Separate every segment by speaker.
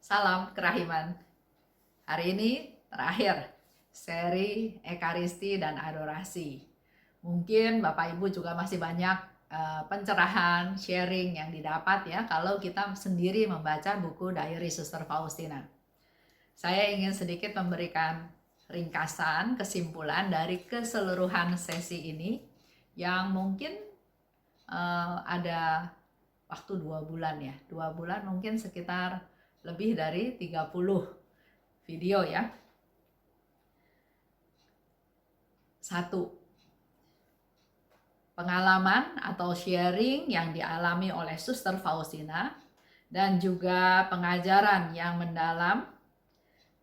Speaker 1: Salam kerahiman. Hari ini terakhir seri Ekaristi dan Adorasi. Mungkin Bapak Ibu juga masih banyak pencerahan, sharing yang didapat ya kalau kita sendiri membaca buku Diary Suster Faustina. Saya ingin sedikit memberikan ringkasan, kesimpulan dari keseluruhan sesi ini yang mungkin ada waktu 2 bulan ya. 2 bulan mungkin sekitar lebih dari 30 video ya. 1. Pengalaman atau sharing yang dialami oleh Suster Faustina dan juga pengajaran yang mendalam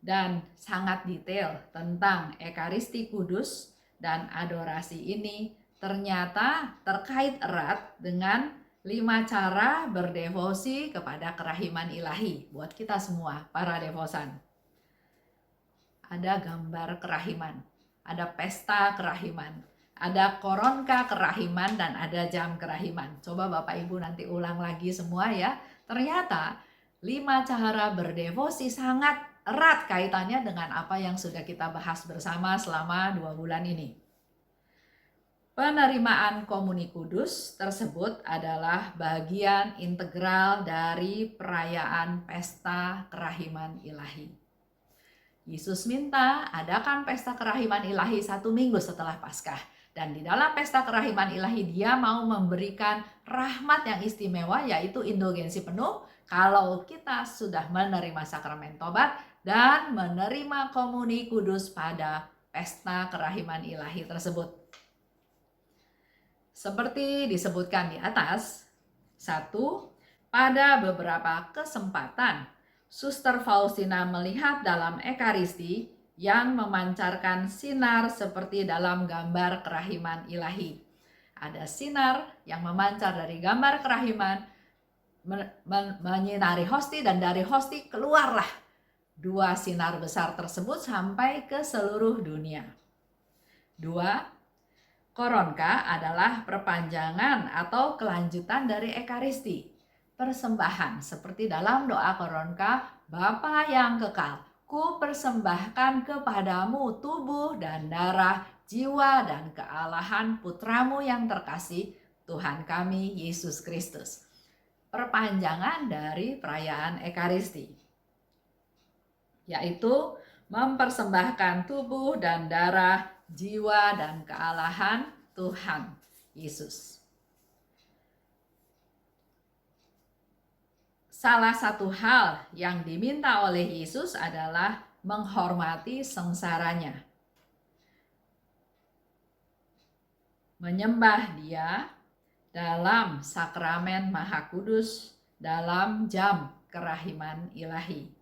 Speaker 1: dan sangat detail tentang Ekaristi Kudus dan adorasi ini ternyata terkait erat dengan 5 cara berdevosi kepada kerahiman ilahi buat kita semua, para devosan. Ada gambar kerahiman, ada pesta kerahiman, ada koronka kerahiman, dan ada jam kerahiman. Coba Bapak Ibu nanti ulang lagi semua ya. Ternyata 5 cara berdevosi sangat erat kaitannya dengan apa yang sudah kita bahas bersama selama 2 bulan ini. Penerimaan komuni kudus tersebut adalah bagian integral dari perayaan pesta kerahiman ilahi. Yesus minta adakan pesta kerahiman ilahi 1 minggu setelah Paskah. Dan di dalam pesta kerahiman ilahi dia mau memberikan rahmat yang istimewa, yaitu indulgensi penuh kalau kita sudah menerima sakramen tobat dan menerima komuni kudus pada pesta kerahiman ilahi tersebut. Seperti disebutkan di atas, 1. Pada beberapa kesempatan, Suster Faustina melihat dalam Ekaristi yang memancarkan sinar seperti dalam gambar kerahiman ilahi. Ada sinar yang memancar dari gambar kerahiman, menyinari hosti, dan dari hosti keluarlah 2 sinar besar tersebut sampai ke seluruh dunia. 2. Koronka adalah perpanjangan atau kelanjutan dari Ekaristi. Persembahan seperti dalam doa koronka, Bapa yang kekal, ku persembahkan kepadamu tubuh dan darah, jiwa dan kealahan putramu yang terkasih, Tuhan kami Yesus Kristus. Perpanjangan dari perayaan Ekaristi, yaitu mempersembahkan tubuh dan darah, jiwa dan kealahan Tuhan Yesus. Salah satu hal yang diminta oleh Yesus adalah menghormati sengsaranya, menyembah Dia dalam sakramen Maha Kudus dalam jam kerahiman ilahi.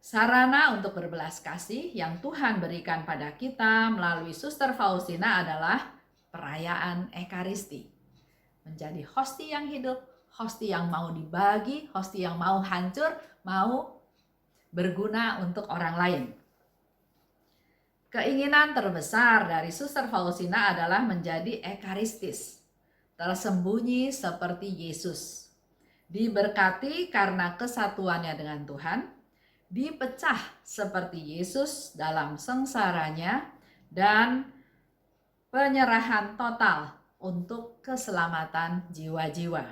Speaker 1: Sarana untuk berbelas kasih yang Tuhan berikan pada kita melalui Suster Faustina adalah perayaan Ekaristi. Menjadi hosti yang hidup, hosti yang mau dibagi, hosti yang mau hancur, mau berguna untuk orang lain. Keinginan terbesar dari Suster Faustina adalah menjadi ekaristis, tersembunyi seperti Yesus, diberkati karena kesatuannya dengan Tuhan, dipecah seperti Yesus dalam sengsaranya, dan penyerahan total untuk keselamatan jiwa-jiwa.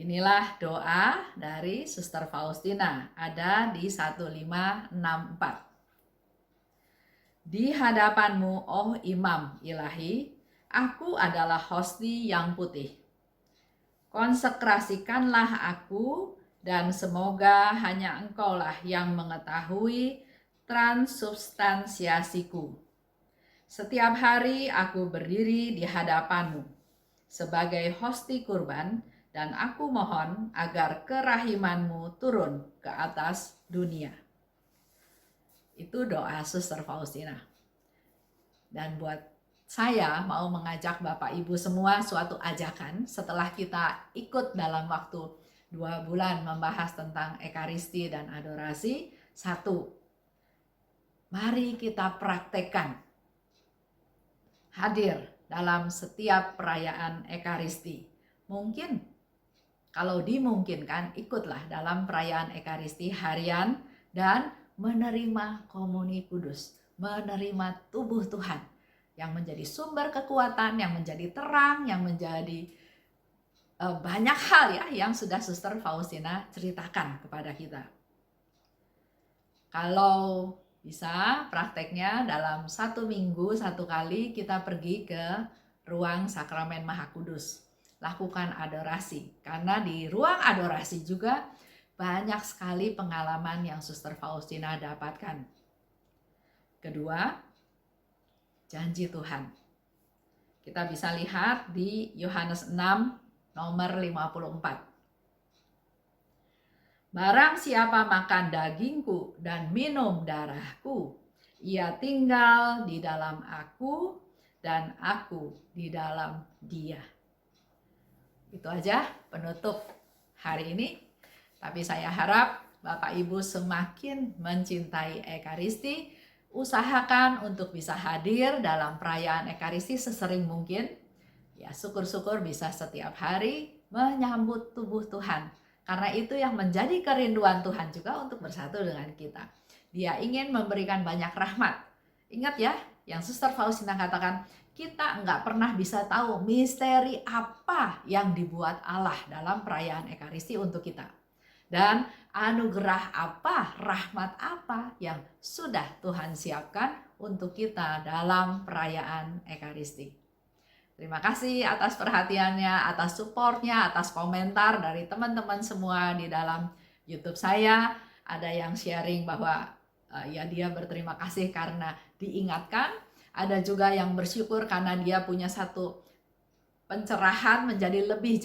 Speaker 1: Inilah doa dari Suster Faustina, ada di 1564. Di hadapanmu, oh Imam Ilahi, aku adalah hosti yang putih. Konsekrasikanlah aku, dan semoga hanya Engkaulah yang mengetahui transubstansiasiku. Setiap hari aku berdiri di hadapanmu sebagai hosti kurban, dan aku mohon agar kerahimanmu turun ke atas dunia. Itu doa Suster Faustina. Dan buat saya mau mengajak Bapak Ibu semua suatu ajakan setelah kita ikut dalam waktu 2 bulan membahas tentang Ekaristi dan adorasi. 1. Mari kita praktekkan hadir dalam setiap perayaan Ekaristi. Mungkin Kalau dimungkinkan, ikutlah dalam perayaan Ekaristi harian dan menerima komuni kudus, menerima tubuh Tuhan yang menjadi sumber kekuatan, yang menjadi terang, yang menjadi banyak hal ya yang sudah Suster Faustina ceritakan kepada kita. Kalau bisa prakteknya dalam 1 minggu 1 kali kita pergi ke ruang sakramen Maha Kudus. Lakukan adorasi, karena di ruang adorasi juga banyak sekali pengalaman yang Suster Faustina dapatkan. Kedua, janji Tuhan. Kita bisa lihat di Yohanes 6 nomor 54. Barang siapa makan dagingku dan minum darahku, ia tinggal di dalam aku dan aku di dalam dia. Itu aja penutup hari ini. Tapi saya harap Bapak Ibu semakin mencintai Ekaristi. Usahakan untuk bisa hadir dalam perayaan Ekaristi sesering mungkin. Ya, syukur-syukur bisa setiap hari menyambut tubuh Tuhan. Karena itu yang menjadi kerinduan Tuhan juga untuk bersatu dengan kita. Dia ingin memberikan banyak rahmat. Ingat ya, yang Suster Faustina katakan, kita nggak pernah bisa tahu misteri apa yang dibuat Allah dalam perayaan Ekaristi untuk kita. Dan anugerah apa, rahmat apa yang sudah Tuhan siapkan untuk kita dalam perayaan Ekaristi. Terima kasih atas perhatiannya, atas supportnya, atas komentar dari teman-teman semua di dalam YouTube saya. Ada yang sharing bahwa ya dia berterima kasih karena diingatkan. Ada juga yang bersyukur karena dia punya satu pencerahan menjadi lebih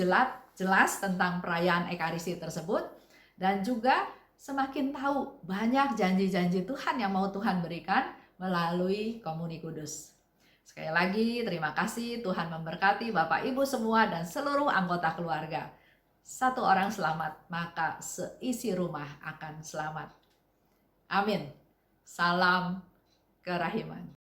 Speaker 1: jelas tentang perayaan Ekaristi tersebut. Dan juga semakin tahu banyak janji-janji Tuhan yang mau Tuhan berikan melalui Komuni Kudus. Sekali lagi terima kasih, Tuhan memberkati Bapak Ibu semua dan seluruh anggota keluarga. 1 orang selamat, maka seisi rumah akan selamat. Amin. Salam kerahiman.